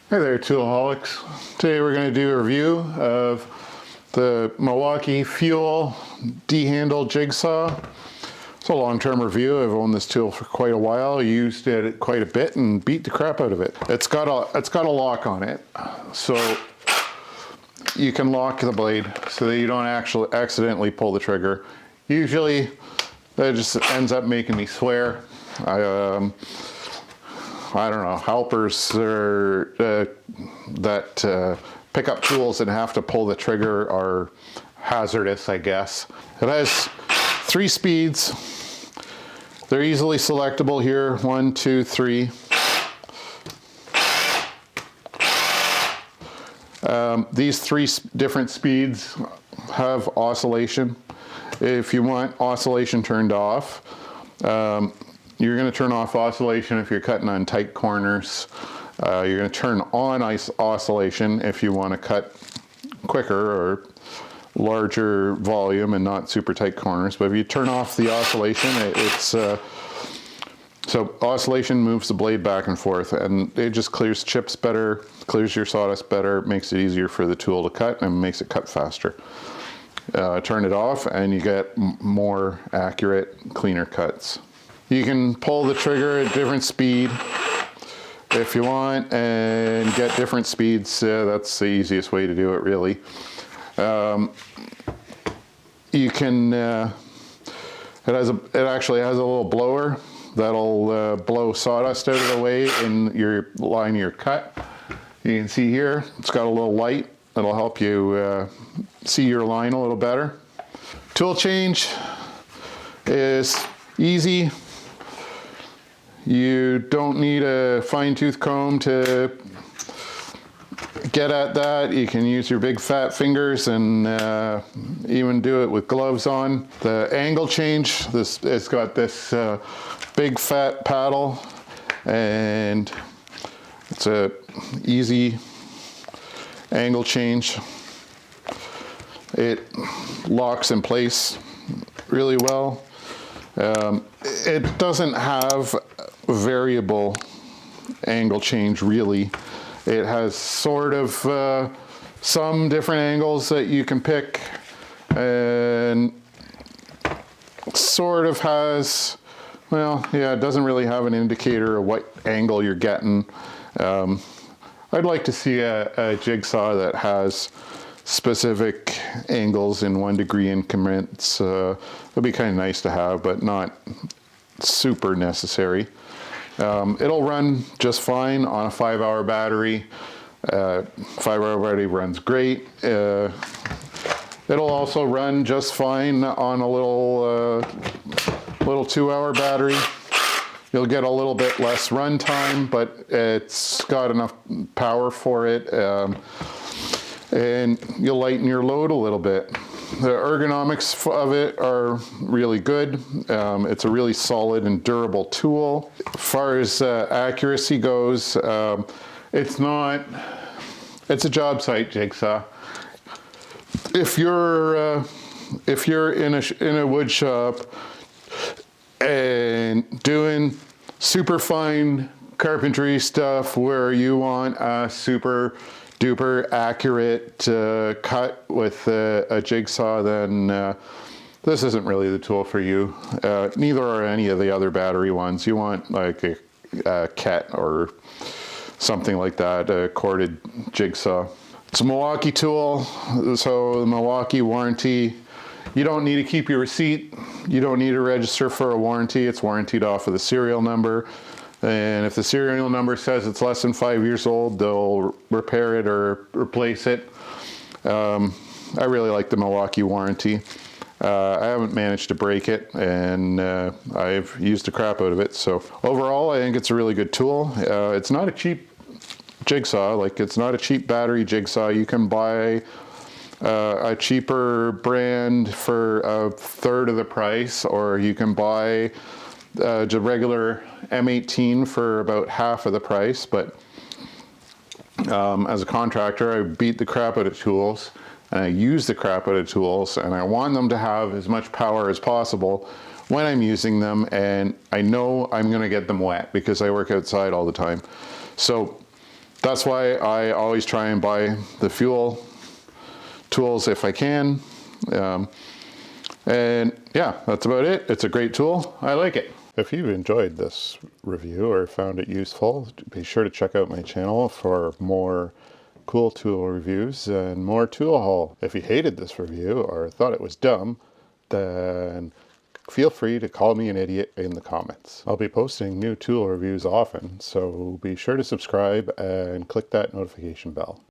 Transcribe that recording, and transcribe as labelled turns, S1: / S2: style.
S1: Hey there, Toolaholics. Today we're going to do a review of the Milwaukee Fuel D-handle jigsaw. It's a long-term review. I've owned this tool for quite a while. Used it quite a bit and beat the crap out of it. It's got a lock on it, so you can lock the blade so that you don't actually accidentally pull the trigger. Usually, that just ends up making me swear. I don't know, helpers that pick up tools and have to pull the trigger are hazardous, I guess. It has 3 speeds. They're easily selectable here, 1, 2, 3. These 3 different speeds have oscillation. If you want oscillation turned off, you're going to turn off oscillation if you're cutting on tight corners. You're going to turn on oscillation if you want to cut quicker or larger volume and not super tight corners. But if you turn off the oscillation, so oscillation moves the blade back and forth, and it just clears chips better, clears your sawdust better, makes it easier for the tool to cut, and makes it cut faster. Turn it off and you get more accurate, cleaner cuts. You can pull the trigger at different speed if you want and get different speeds. That's the easiest way to do it, really. You can, it actually has a little blower that'll blow sawdust out of the way in your line of your cut. You can see here, it's got a little light that'll help you see your line a little better. Tool change is easy. You don't need a fine-tooth comb to get at that. You can use your big fat fingers and even do it with gloves on. The angle change, it's got this big fat paddle, and it's a easy angle change. It locks in place really well. It doesn't have variable angle change, really. It has sort of some different angles that you can pick, and sort of has, well, yeah, it doesn't really have an indicator of what angle you're getting. I'd like to see a jigsaw that has specific angles in 1 degree increments. It'd be kind of nice to have, but not super necessary. It'll run just fine on a 5-hour battery. 5-hour battery runs great. It'll also run just fine on a little 2-hour battery. You'll get a little bit less run time, but it's got enough power for it, and you'll lighten your load a little bit. The ergonomics of it are really good. It's a really solid and durable tool. As far as accuracy goes, it's a job site jigsaw. If you're in a wood shop and doing super fine carpentry stuff where you want a super duper accurate cut with a jigsaw, then this isn't really the tool for you. Neither are any of the other battery ones. You want like a Ket or something like that, a corded jigsaw. It's a Milwaukee tool, so the Milwaukee warranty. You don't need to keep your receipt. You don't need to register for a warranty. It's warranted off of the serial number. And if the serial number says it's less than 5 years old, they'll repair it or replace it. I really like the Milwaukee warranty. I haven't managed to break it, and I've used the crap out of it. So overall, I think it's a really good tool. It's not a cheap jigsaw. Like, it's not a cheap battery jigsaw. You can buy a cheaper brand for 1/3 of the price, or you can buy the regular M18 for about half of the price. But as a contractor, I beat the crap out of tools, and I use the crap out of tools, and I want them to have as much power as possible when I'm using them, and I know I'm going to get them wet because I work outside all the time. So That's why I always try and buy the fuel tools if I can. And yeah, that's about it. It's a great tool. I like it. If you enjoyed this review or found it useful, be sure to check out my channel for more cool tool reviews and more tool haul. If you hated this review or thought it was dumb, then feel free to call me an idiot in the comments. I'll be posting new tool reviews often, so be sure to subscribe and click that notification bell.